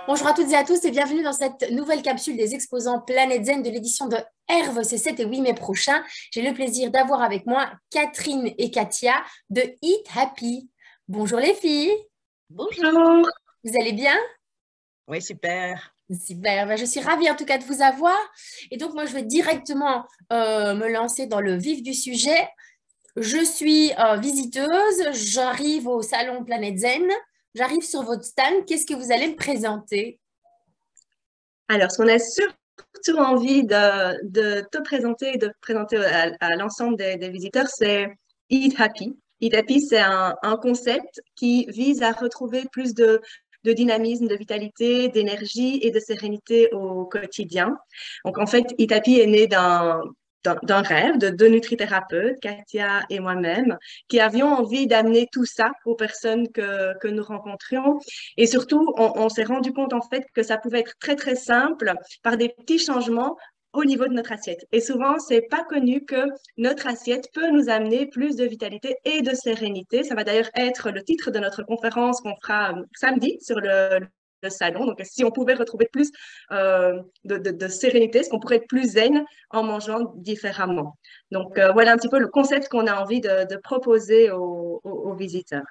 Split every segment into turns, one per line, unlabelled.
Bonjour à toutes et à tous et bienvenue dans cette nouvelle capsule des exposants Planète Zen de l'édition de Herve. C'est 7 et 8 mai prochain. J'ai le plaisir d'avoir avec moi Catherine et Katia de Eat Happy. Bonjour les filles,
Bonjour.
vous allez bien?
Oui, super.
Super, ben, je suis ravie en tout cas de vous avoir. Et donc moi je vais directement me lancer dans le vif du sujet. Je suis visiteuse, j'arrive au salon Planète Zen, j'arrive sur votre stand. Qu'est-ce que vous allez me présenter?
Alors, ce qu'on a surtout envie de te présenter et de présenter à l'ensemble des visiteurs, c'est Eat Happy. Eat Happy, c'est un concept qui vise à retrouver plus de dynamisme, de vitalité, d'énergie et de sérénité au quotidien. Donc, en fait, Eat Happy est né d'un rêve de deux nutrithérapeutes, Katia et moi-même, qui avions envie d'amener tout ça aux personnes que nous rencontrions. Et surtout, on s'est rendu compte en fait que ça pouvait être très, très simple par des petits changements au niveau de notre assiette. Et souvent, c'est pas connu que notre assiette peut nous amener plus de vitalité et de sérénité. Ça va d'ailleurs être le titre de notre conférence qu'on fera samedi sur le salon. Donc, si on pouvait retrouver plus de sérénité, est-ce qu'on pourrait être plus zen en mangeant différemment? Donc, voilà un petit peu le concept qu'on a envie de proposer aux visiteurs.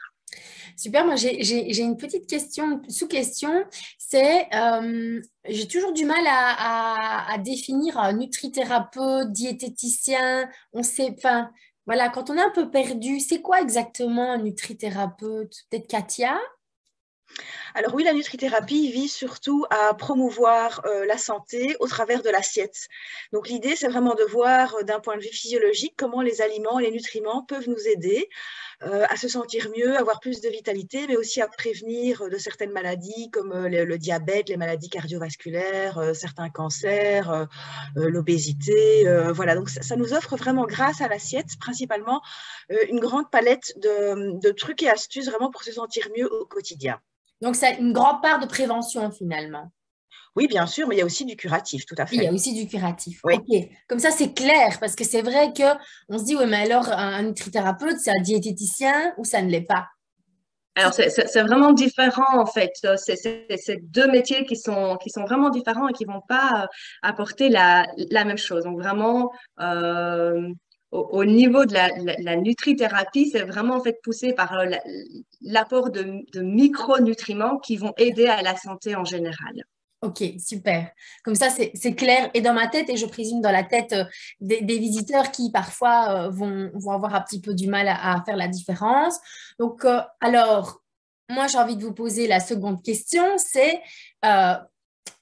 Super, moi j'ai une petite question, une sous-question, c'est j'ai toujours du mal à définir un nutrithérapeute, diététicien, on sait, enfin voilà, quand on est un peu perdu, c'est quoi exactement un nutrithérapeute? Peut-être Katia?
Alors oui, la nutrithérapie vise surtout à promouvoir la santé au travers de l'assiette. Donc l'idée, c'est vraiment de voir d'un point de vue physiologique comment les aliments et les nutriments peuvent nous aider à se sentir mieux, avoir plus de vitalité, mais aussi à prévenir de certaines maladies comme le diabète, les maladies cardiovasculaires, certains cancers, l'obésité. Voilà, donc ça nous offre vraiment grâce à l'assiette, principalement, une grande palette de trucs et astuces vraiment pour se sentir mieux au quotidien.
Donc c'est une grande part de prévention finalement.
Oui, bien sûr, mais il y a aussi du curatif, tout à
Et il y a
fait.
aussi du curatif.
Oui.
Ok, comme ça c'est clair, parce que c'est vrai que on se dit, ouais, mais alors un nutrithérapeute, c'est un diététicien ou ça ne l'est pas?
Alors, c'est vraiment différent, en fait. C'est deux métiers qui sont vraiment différents et qui vont pas apporter la même chose. Donc, vraiment, au niveau de la nutrithérapie, c'est vraiment, en fait, poussé par l'apport de micronutriments qui vont aider à la santé en général.
Ok, super. Comme ça, c'est clair et dans ma tête, et je présume dans la tête des visiteurs qui parfois vont avoir un petit peu du mal à faire la différence. Donc, alors, moi, j'ai envie de vous poser la seconde question. Euh,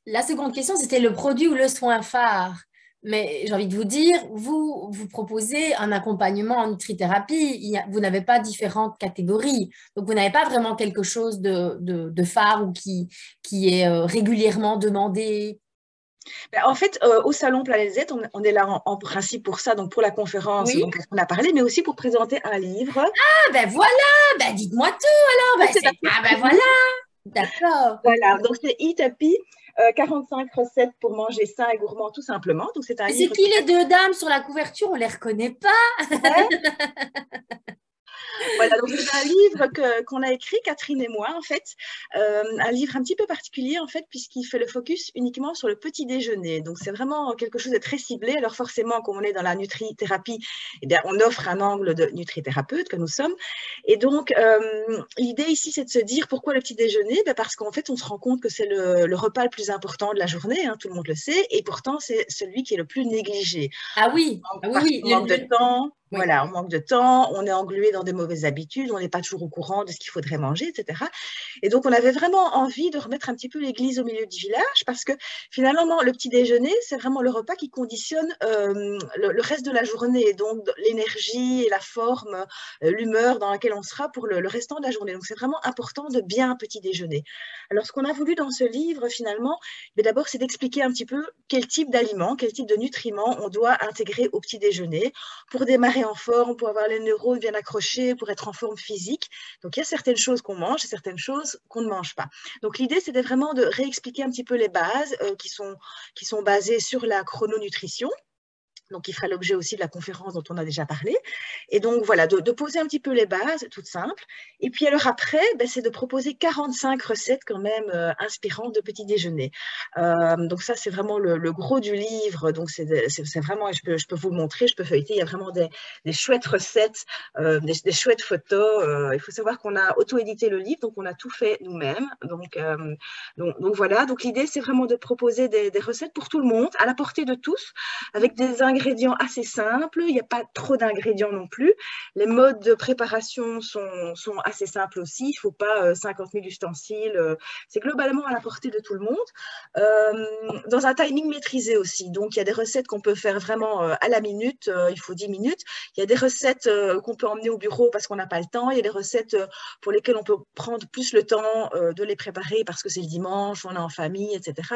La seconde question, c'était le produit ou le soin phare. Mais j'ai envie de vous dire, vous proposez un accompagnement en nutrithérapie. Vous n'avez pas différentes catégories. Donc, vous n'avez pas vraiment quelque chose de phare ou qui est régulièrement demandé.
Ben, en fait, au Salon Planète Z, on est là en principe pour ça, donc pour la conférence
Oui.
dont on a parlé, mais aussi pour présenter un livre.
Ah ben voilà, ben dites-moi tout alors. Ben
C'est la
ah ben voilà,
surprise.
d'accord.
Voilà, donc c'est Eat Happy, 45 recettes pour manger sain et gourmand, tout simplement. Donc c'est un
Et c'est
livre
qui
qui
les deux dames sur la couverture? On les reconnaît pas.
ouais, voilà, donc c'est un livre qu'on a écrit, Catherine et moi, en fait. Un livre un petit peu particulier, en fait, puisqu'il fait le focus uniquement sur le petit déjeuner. Donc c'est vraiment quelque chose de très ciblé. Alors forcément, comme on est dans la nutrithérapie, eh bien, on offre un angle de nutrithérapeute que nous sommes. Et donc, l'idée ici, c'est de se dire pourquoi le petit déjeuner? Ben, parce qu'en fait, on se rend compte que c'est le repas le plus important de la journée, hein, tout le monde le sait, et pourtant, c'est celui qui est le plus négligé.
Ah oui, ah oui,
Parce
oui.
qu'on manque de temps,
Oui.
voilà, on manque de temps, on est englué dans des mauvaises habitudes, on n'est pas toujours au courant de ce qu'il faudrait manger, etc. Et donc, on avait vraiment envie de remettre un petit peu l'église au milieu du village parce que finalement, le petit déjeuner, c'est vraiment le repas qui conditionne le reste de la journée, donc l'énergie et la forme, l'humeur dans laquelle on sera pour le restant de la journée. Donc, c'est vraiment important de bien petit déjeuner. Alors, ce qu'on a voulu dans ce livre, finalement, mais d'abord, c'est d'expliquer un petit peu quel type d'aliments, quel type de nutriments on doit intégrer au petit déjeuner pour démarrer en forme, pour avoir les neurones bien accrochés, pour être en forme physique. Donc, il y a certaines choses qu'on mange et certaines choses qu'on ne mange pas. Donc, l'idée, c'était vraiment de réexpliquer un petit peu les bases qui sont basées sur la chrononutrition.
donc qui fera l'objet aussi de la conférence dont on a déjà parlé. Et donc voilà, de poser un petit peu les bases, toutes simples. Et puis alors après, c'est de proposer 45 recettes quand même inspirantes de petit déjeuner. Donc ça, c'est vraiment le gros du livre. Donc c'est vraiment, je peux vous le montrer, je peux feuilleter, il y a vraiment des chouettes recettes, des chouettes photos. Il faut savoir qu'on a auto-édité le livre, donc on a tout fait nous-mêmes. Donc voilà, donc l'idée, c'est vraiment de proposer des recettes pour tout le monde, à la portée de tous, avec des ingrédients assez simples. Il n'y a pas trop d'ingrédients non plus. Les modes de préparation sont assez simples aussi. Il ne faut pas 50 000 ustensiles. C'est globalement à la portée de tout le monde. Dans un timing maîtrisé aussi. Donc, il y a des recettes qu'on peut faire vraiment à la minute. Il faut 10 minutes. Il y a des recettes qu'on peut emmener au bureau parce qu'on n'a pas le temps. Il y a des recettes pour lesquelles on peut prendre plus le temps de les préparer parce que c'est le dimanche, on est en famille, etc.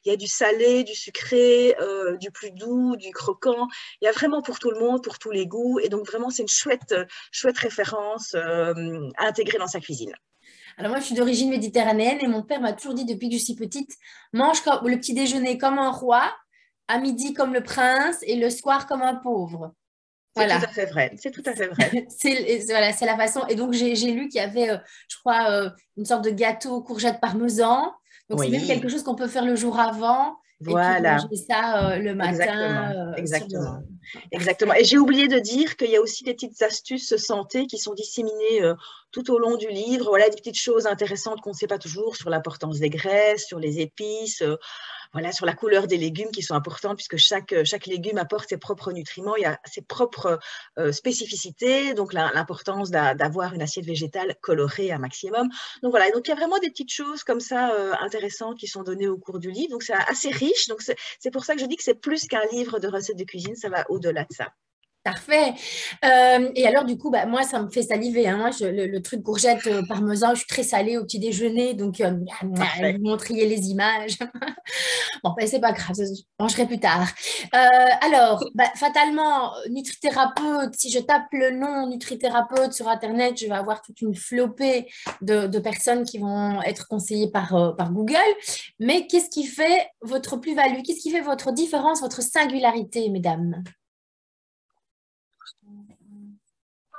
Il y a du salé, du sucré, du plus doux, du croquant. Il y a vraiment pour tout le monde, pour tous les goûts. Et donc, vraiment, c'est une chouette référence à intégrer dans sa cuisine.
Alors moi, je suis d'origine méditerranéenne et mon père m'a toujours dit depuis que je suis petite, mange le petit déjeuner comme un roi, à midi comme le prince et le soir comme un pauvre.
Voilà. C'est tout à fait vrai. C'est tout à fait vrai.
C'est la façon. Et donc, j'ai lu qu'il y avait, je crois, une sorte de gâteau courgette parmesan. Donc, c'est même quelque chose qu'on peut faire le jour avant.
Voilà.
Et puis manger ça le matin.
Exactement. Et j'ai oublié de dire qu'il y a aussi des petites astuces santé qui sont disséminées tout au long du livre. Voilà, des petites choses intéressantes qu'on ne sait pas toujours sur l'importance des graisses, sur les épices, voilà, sur la couleur des légumes qui sont importantes puisque chaque légume apporte ses propres nutriments, il y a ses propres spécificités, donc l'importance d'avoir une assiette végétale colorée un maximum. Donc voilà, donc il y a vraiment des petites choses comme ça intéressantes qui sont données au cours du livre, donc c'est assez riche, donc c'est pour ça que je dis que c'est plus qu'un livre de recettes de cuisine, ça va au-delà de ça.
Parfait. Et alors, du coup, moi, ça me fait saliver. Hein. Moi, le truc courgette parmesan, je suis très salée au petit déjeuner. Donc, vous montriez les images. Bon, c'est pas grave, je mangerai plus tard. Alors, fatalement, nutrithérapeute, si je tape le nom nutrithérapeute sur Internet, je vais avoir toute une flopée de personnes qui vont être conseillées par Google. Mais qu'est-ce qui fait votre plus-value? Qu'est-ce qui fait votre différence, votre singularité, mesdames?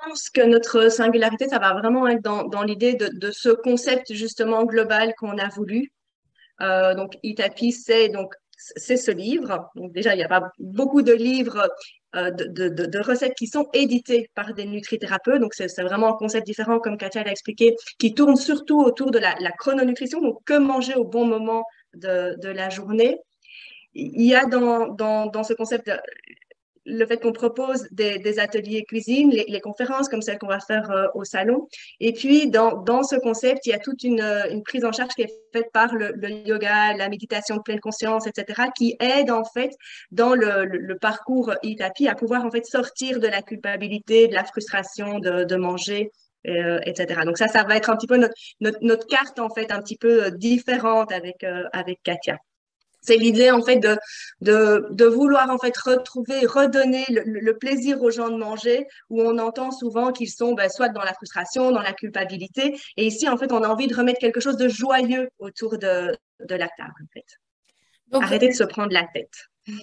Je pense que notre singularité, ça va vraiment être dans l'idée de ce concept justement global qu'on a voulu. Donc, Eat Happy, c'est ce livre. Donc, déjà, il n'y a pas beaucoup de livres de recettes qui sont édités par des nutrithérapeutes. Donc, c'est vraiment un concept différent, comme Katia l'a expliqué, qui tourne surtout autour de la chrononutrition. Donc, que manger au bon moment de la journée. Il y a dans ce concept le fait qu'on propose des ateliers cuisine, les conférences comme celles qu'on va faire au salon. Et puis, dans ce concept, il y a toute une prise en charge qui est faite par le yoga, la méditation de pleine conscience, etc., qui aide en fait dans le parcours Eat Happy à pouvoir en fait sortir de la culpabilité, de la frustration de manger. Etc. Donc ça va être un petit peu notre carte en fait un petit peu différente avec Katia. C'est l'idée en fait de vouloir en fait retrouver, redonner le plaisir aux gens de manger, où on entend souvent qu'ils sont soit dans la frustration, dans la culpabilité. Et ici, en fait, on a envie de remettre quelque chose de joyeux autour de la table, en fait. Donc, arrêtez de se prendre la tête.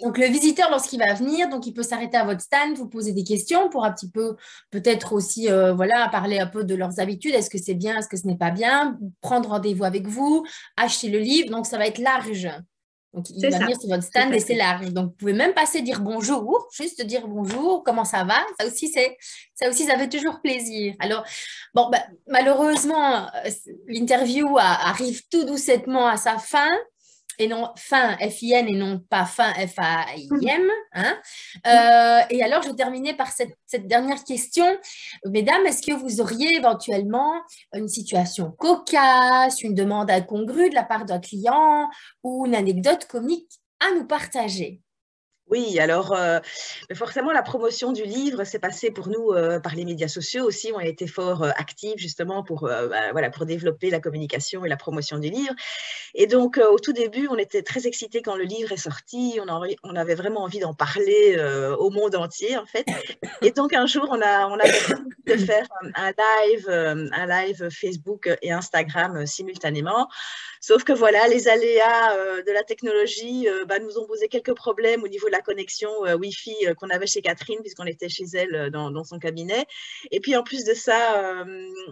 Donc, le visiteur, lorsqu'il va venir, donc il peut s'arrêter à votre stand, vous poser des questions pour un petit peu, peut-être aussi, parler un peu de leurs habitudes. Est-ce que c'est bien, est-ce que ce n'est pas bien? Prendre rendez-vous avec vous, acheter le livre. Donc, ça va être large. Donc, il va venir sur votre stand et c'est large. Donc, vous pouvez même passer dire bonjour, juste dire bonjour, comment ça va. Ça aussi, ça fait toujours plaisir. Alors, bon, malheureusement, l'interview arrive tout doucement à sa fin. Et non fin, F-I-N, et non pas fin, F-A-I-M. Hein? Et alors, je vais terminer par cette dernière question. Mesdames, est-ce que vous auriez éventuellement une situation cocasse, une demande incongrue de la part d'un client ou une anecdote comique à nous partager?
Oui, alors forcément, la promotion du livre s'est passée pour nous par les médias sociaux aussi. On a été fort actifs justement pour développer la communication et la promotion du livre. Et donc, au tout début, on était très excités quand le livre est sorti. On avait vraiment envie d'en parler au monde entier, en fait. Et donc, un jour, on a décidé de faire un live Facebook et Instagram simultanément. Sauf que voilà, les aléas de la technologie nous ont posé quelques problèmes au niveau de la connexion Wi-Fi qu'on avait chez Catherine, puisqu'on était chez elle dans son cabinet. Et puis, en plus de ça,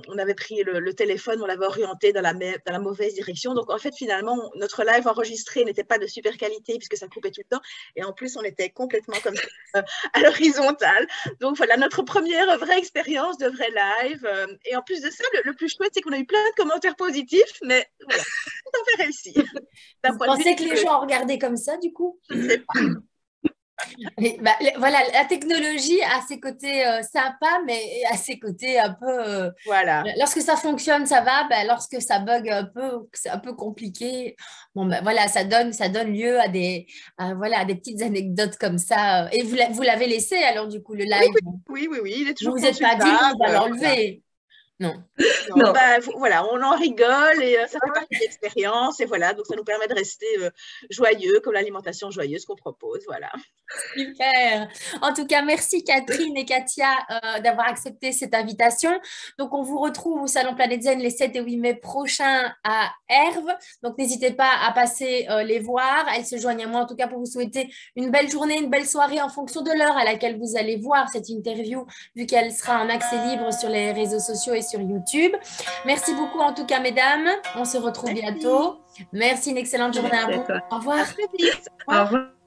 on avait pris le téléphone, on l'avait orienté dans la mauvaise direction. Donc, en fait, finalement, notre live enregistré n'était pas de super qualité, puisque ça coupait tout le temps. Et en plus, on était complètement comme ça, à l'horizontale. Donc, voilà, notre première vraie expérience de vrai live. Et en plus de ça, le plus chouette, c'est qu'on a eu plein de commentaires positifs, mais voilà, on a fait réussi.
Vous pensez que les gens ont regardé comme ça, du coup?
Je ne sais pas.
Mais, voilà, la technologie a ses côtés sympas, mais à ses côtés un peu…
Voilà.
Lorsque ça fonctionne, ça va. Lorsque ça bug un peu, c'est un peu compliqué. Bon, voilà, ça donne lieu à à des petites anecdotes comme ça. Et vous l'avez laissé, alors, du coup, le live?
Oui, il est toujours
vous n'êtes pas dit, on va l'enlever.
Non. Voilà, on en rigole et ça fait partie de l'expérience et voilà, donc ça nous permet de rester joyeux, comme l'alimentation joyeuse qu'on propose, voilà.
Super. En tout cas, merci Catherine et Katia d'avoir accepté cette invitation. Donc, on vous retrouve au Salon Planète Zen les 7 et 8 mai prochains à Herve. Donc, n'hésitez pas à passer les voir. Elles se joignent à moi, en tout cas, pour vous souhaiter une belle journée, une belle soirée en fonction de l'heure à laquelle vous allez voir cette interview, vu qu'elle sera en accès libre sur les réseaux sociaux et sur YouTube. Merci beaucoup, en tout cas, mesdames. On se retrouve bientôt. Merci, une excellente journée à vous. Au revoir.
À très vite.
Au revoir.